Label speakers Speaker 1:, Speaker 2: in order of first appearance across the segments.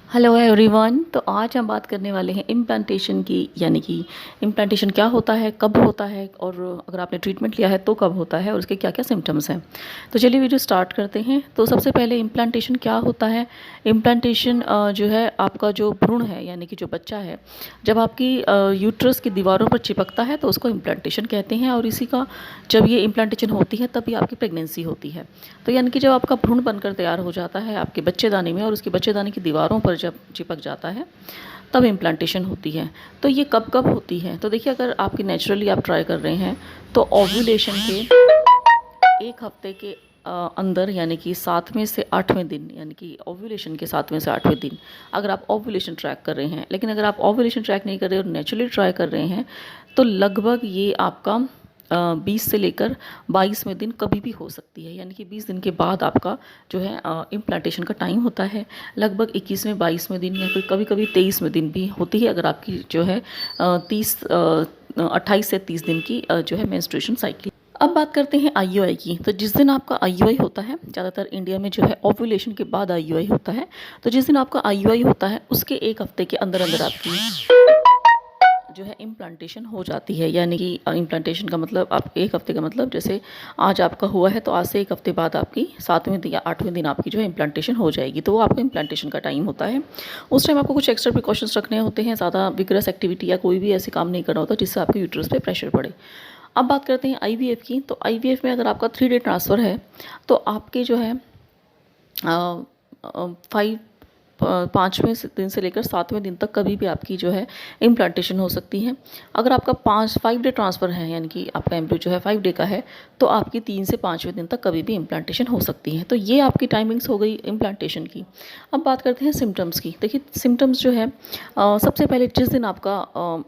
Speaker 1: Hello everyone. तो आज हम बात करने वाले हैं इम्प्लांटेशन की, यानी कि इम्प्लांटेशन क्या होता है, कब होता है और अगर आपने ट्रीटमेंट लिया है तो कब होता है और उसके क्या क्या सिम्टम्स हैं। तो चलिए वीडियो स्टार्ट करते हैं। तो सबसे पहले इम्प्लांटेशन क्या होता है। इम्प्लांटेशन जो है आपका जो भ्रूण है, यानी कि जो बच्चा है, जब आपकी यूट्रस की दीवारों पर चिपकता है तो उसको इम्प्लांटेशन कहते हैं। और इसी का जब ये इम्प्लांटेशन होती है तभी आपकी प्रेगनेंसी होती है। तो यानी कि जब आपका भ्रूण बनकर तैयार हो जाता है आपके बच्चेदानी में और उसकी बच्चेदानी की दीवारों पर जब चिपक जाता है तब इम्प्लांटेशन होती है। तो ये कब कब होती है, तो देखिए अगर आपकी नेचुरली आप ट्राई कर रहे हैं तो ओव्यूलेशन के 1 हफ्ते के अंदर, यानी कि 7वें से 8वें दिन, यानी कि ओव्यूलेशन के 7वें से 8वें दिन अगर आप ओव्यूलेशन ट्रैक कर रहे हैं। लेकिन अगर आप ओव्यूलेशन ट्रैक नहीं कर रहे और नेचुरली ट्राई कर रहे हैं तो लगभग ये आपका 20 से लेकर 22वें दिन कभी भी हो सकती है। यानी कि 20 दिन के बाद आपका जो है इम्प्लांटेशन का टाइम होता है। लगभग 21वें 22वें दिन या फिर कभी कभी 23वें दिन भी होती है, अगर आपकी जो है 28 से 30 दिन की जो है मेंस्ट्रुएशन साइकिल। अब बात करते हैं आईयूआई की। तो जिस दिन आपका आईयूआई होता है, ज़्यादातर इंडिया में जो है ओव्यूलेशन के बाद आईयूआई होता है। तो जिस दिन आपका आईयूआई होता है उसके 1 हफ्ते के अंदर अंदर आपकी जो है इम्प्लांटेशन हो जाती है। यानी कि इम्प्लांटेशन का मतलब, आप 1 हफ्ते का मतलब जैसे आज आपका हुआ है तो आज से 1 हफ्ते बाद आपकी 7वें दिन या 8वें दिन आपकी जो है इम्प्लांटेशन हो जाएगी। तो वो आपका इम्प्लांटेशन का टाइम होता है। उस टाइम आपको कुछ एक्स्ट्रा प्रिकॉशंस रखने होते हैं, ज़्यादा विग्रस एक्टिविटी या कोई भी ऐसे काम नहीं करना होता जिससे आपके यूट्रस पे प्रेशर पड़े। अब बात करते हैं आईवीएफ की। तो आईवीएफ में अगर आपका 3 डे ट्रांसफ़र है तो आपके जो है 5वें दिन से लेकर 7वें दिन तक कभी भी आपकी जो है इम्प्लांटेशन हो सकती है। अगर आपका 5 डे ट्रांसफ़र है, यानी कि आपका एम्ब्रियो जो है 5 डे का है, तो आपकी 3 से 5वें दिन तक कभी भी इम्प्लांटेशन हो सकती है। तो ये आपकी टाइमिंग्स हो गई इम्प्लांटेशन की। अब बात करते हैं सिम्टम्स की। देखिए सिम्टम्स जो है सबसे पहले जिस दिन आपका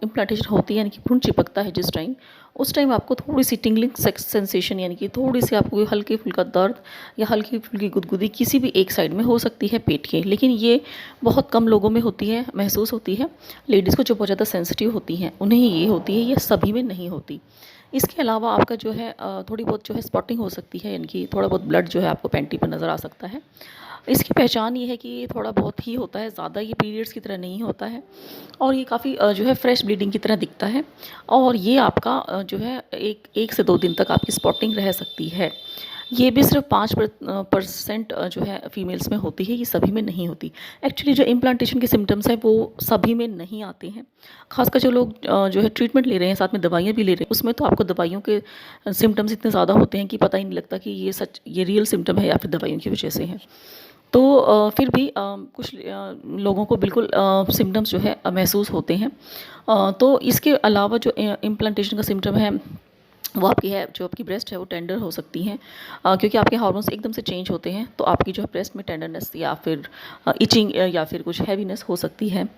Speaker 1: इम्प्लांटेशन होती है, यानी कि भ्रूण चिपकता है जिस टाइम, उस टाइम आपको थोड़ी सी टिंगलिंग सेंसेशन, यानी कि थोड़ी सी आपको हल्की फुल्का दर्द या हल्की फुल्की गुदगुदी किसी भी एक साइड में हो सकती है पेट के। लेकिन ये बहुत कम लोगों में होती है, महसूस होती है। लेडीज़ को जो बहुत ज़्यादा सेंसिटिव होती हैं उन्हें ही ये होती है, ये सभी में नहीं होती। इसके अलावा आपका जो है थोड़ी बहुत जो है स्पॉटिंग हो सकती है, यानी कि थोड़ा बहुत ब्लड जो है आपको पैंटी पर नज़र आ सकता है। इसकी पहचान ये है कि ये थोड़ा बहुत ही होता है, ज़्यादा ये पीरियड्स की तरह नहीं होता है और ये काफ़ी जो है फ्रेश ब्लीडिंग की तरह दिखता है। और ये आपका जो है 1 से 2 दिन तक आपकी स्पॉटिंग रह सकती है। ये भी सिर्फ 5% जो है फीमेल्स में होती है, ये सभी में नहीं होती। एक्चुअली जो इम्प्लांटेशन के सिम्टम्स हैं वो सभी में नहीं आते हैं। खासकर जो लोग जो है ट्रीटमेंट ले रहे हैं, साथ में दवाइयाँ भी ले रहे हैं, उसमें तो आपको दवाइयों के सिम्टम्स इतने ज़्यादा होते हैं कि पता ही नहीं लगता कि ये रियल सिम्टम है या फिर दवाइयों की वजह से है। तो फिर भी कुछ लोगों को बिल्कुल सिम्टम्स जो है महसूस होते हैं। तो इसके अलावा जो इम्प्लांटेशन का सिम्टम है वो आपकी है, जो आपकी ब्रेस्ट है वो टेंडर हो सकती हैं, क्योंकि आपके हार्मोन्स एकदम से चेंज होते हैं। तो आपकी जो है ब्रेस्ट में टेंडरनेस या फिर इचिंग या फिर कुछ हैवीनेस हो सकती है।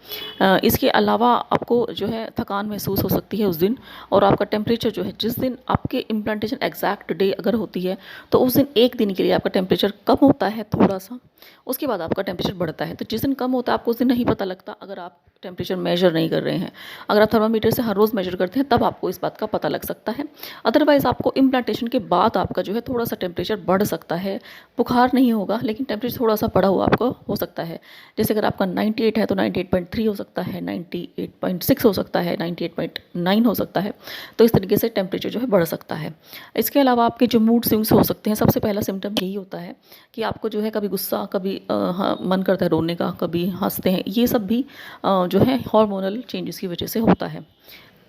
Speaker 1: इसके अलावा आपको जो है थकान महसूस हो सकती है उस दिन। और आपका टेम्परेचर जो है, जिस दिन आपके इम्प्लांटेशन एग्जैक्ट डे अगर होती है तो उस दिन 1 दिन के लिए आपका टेम्परेचर कम होता है थोड़ा सा, उसके बाद आपका टेम्परेचर बढ़ता है। तो जिस दिन कम होता है आपको उस दिन नहीं पता लगता, अगर आप टेम्परेचर मेजर नहीं कर रहे हैं। अगर आप थर्मामीटर से हर रोज़ मेजर करते हैं तब आपको इस बात का पता लग सकता है। अदरवाइज़ आपको इम्प्लांटेशन के बाद आपका जो है थोड़ा सा टेम्परेचर बढ़ सकता है। बुखार नहीं होगा लेकिन टेम्परेचर थोड़ा सा बढ़ा हुआ आपको हो सकता है। जैसे अगर आपका 98 है तो 98.3 हो सकता है, 98.6 हो सकता है, 98.9 हो सकता है। तो इस तरीके से टेम्परेचर जो है बढ़ सकता है। इसके अलावा आपके जो मूड स्विंग्स हो सकते हैं। सबसे पहला सिम्टम यही होता है कि आपको जो है कभी गुस्सा, कभी मन करता है रोने का, कभी हंसते हैं। ये सब भी जो है हार्मोनल चेंजेस की वजह से होता है।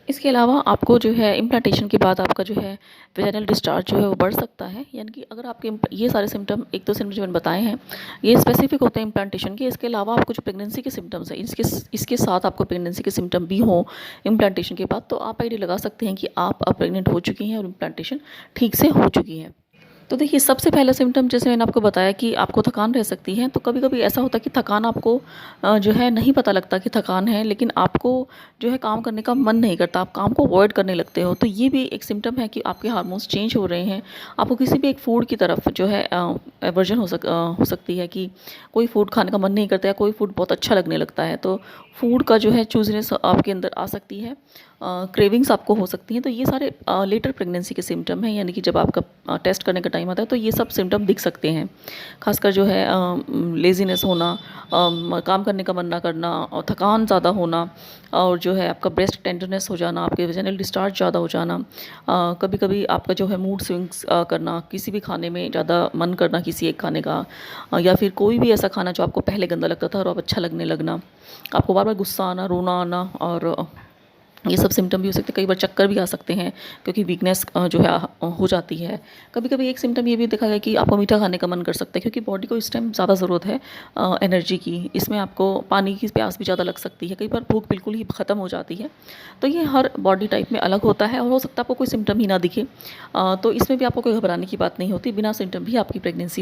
Speaker 1: इसके अलावा आपको जो है इम्प्लांटेशन के बाद आपका जो है वेजाइनल डिस्चार्ज जो है वो बढ़ सकता है। यानी कि अगर आपके ये सारे सिम्टम, एक दो सिम्टम जो मैंने बताए हैं, ये स्पेसिफिक होते हैं इम्प्लांटेशन के। इसके अलावा आपको जो प्रेगनेंसी के सिम्टम्स हैं, इसके साथ आपको प्रेगनेंसी के सिम्टम भी हों इम्प्लांटेशन के बाद, तो आप आइडिया लगा सकते हैं कि आप अब प्रेग्नेंट हो चुकी हैं और इम्प्लांटेशन ठीक से हो चुकी है। तो देखिए सबसे पहला सिम्टम जैसे मैंने आपको बताया कि आपको थकान रह सकती है। तो कभी कभी ऐसा होता है कि थकान आपको जो है नहीं पता लगता कि थकान है, लेकिन आपको जो है काम करने का मन नहीं करता, आप काम को अवॉइड करने लगते हो। तो ये भी एक सिम्टम है कि आपके हार्मोन्स चेंज हो रहे हैं। आपको किसी भी एक फूड की तरफ जो है एवर्जन हो सकती है कि कोई फूड खाने का मन नहीं करता या कोई फूड बहुत अच्छा लगने लगता है। तो फूड का जो है चूजनेस आपके अंदर आ सकती है, क्रेविंग्स आपको हो सकती हैं। तो ये सारे लेटर प्रेगनेंसी के सिम्टम हैं, यानी कि जब आपका टेस्ट करने का टाइम टाइम आता है तो ये सब सिम्टम दिख सकते हैं। ख़ासकर जो है लेज़ीनेस होना, काम करने का मन ना करना और थकान ज़्यादा होना और जो है आपका ब्रेस्ट टेंडरनेस हो जाना, आपके वेजाइनल डिस्चार्ज ज़्यादा हो जाना, कभी-कभी आपका जो है मूड स्विंग्स करना, किसी भी खाने में ज़्यादा मन करना किसी एक खाने का, या फिर कोई भी ऐसा खाना जो आपको पहले गंदा लगता था और अब अच्छा लगने लगना, आपको बार-बार गुस्सा आना, रोना आना और ये सब सिम्पटम भी हो सकते हैं। कई बार चक्कर भी आ सकते हैं क्योंकि वीकनेस जो है हो जाती है। कभी-कभी एक सिम्पटम ये भी देखा गया कि आपको मीठा खाने का मन कर सकता है क्योंकि बॉडी को इस टाइम ज़्यादा ज़रूरत है एनर्जी की। इसमें आपको पानी की प्यास भी ज़्यादा लग सकती है। कई बार भूख बिल्कुल ही ख़त्म हो जाती है। तो ये हर बॉडी टाइप में अलग होता है और हो सकता है आपको कोई सिम्पटम ही ना दिखे। तो इसमें भी आपको कोई घबराने की बात नहीं होती। बिना सिम्पटम भी आपकी प्रेगनेंसी हो